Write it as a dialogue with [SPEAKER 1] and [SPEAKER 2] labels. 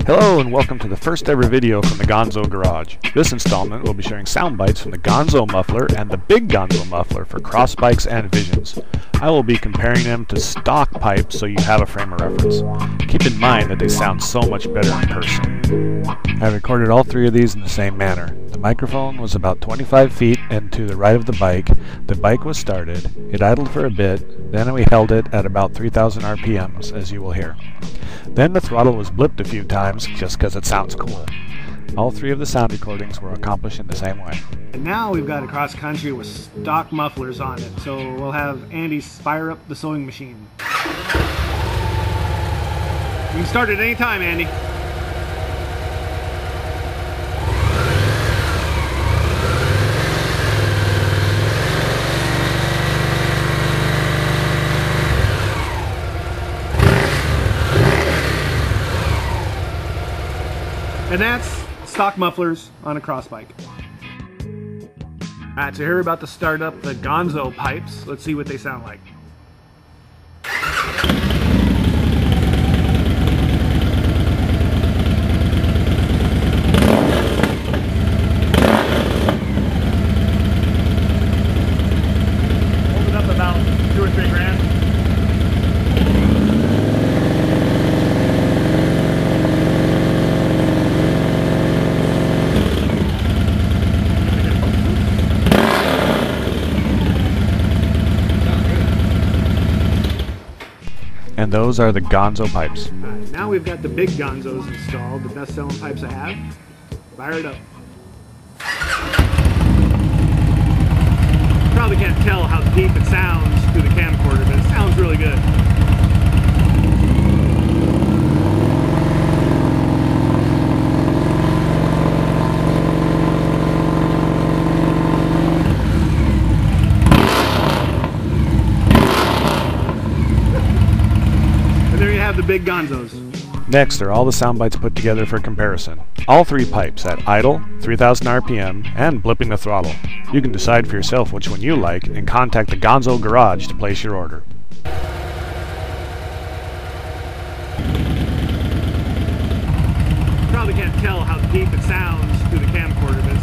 [SPEAKER 1] Hello and welcome to the first ever video from the Gonzo Garage. This installment will be sharing sound bites from the Gonzo Muffler and the Big Gonzo Muffler for cross bikes and visions. I will be comparing them to stock pipes so you have a frame of reference. Keep in mind that they sound so much better in person. I recorded all three of these in the same manner. The microphone was about 25 feet and to the right of the bike. The bike was started, it idled for a bit, then we held it at about 3,000 RPMs, as you will hear. Then the throttle was blipped a few times just because it sounds cool. All three of the sound recordings were accomplished in the same way.
[SPEAKER 2] And now we've got a cross country with stock mufflers on it, so we'll have Andy fire up the sewing machine. You can start at any time, Andy. And that's stock mufflers on a cross bike. Alright, so here we're about to start up the Gonzo pipes. Let's see what they sound like. Hold it up about 2 or 3 grand.
[SPEAKER 1] And those are the Gonzo pipes.
[SPEAKER 2] Alright, now we've got the Big Gonzos installed, the best selling pipes I have. Fire it up. Probably can't tell how deep it sounds through the camcorder, but it sounds really good. There you have the Big Gonzos.
[SPEAKER 1] Next are all the sound bites put together for comparison. All three pipes at idle, 3,000 RPM, and blipping the throttle. You can decide for yourself which one you like and contact the Gonzo Garage to place your order.
[SPEAKER 2] Probably can't tell how deep it sounds through the camcorder, but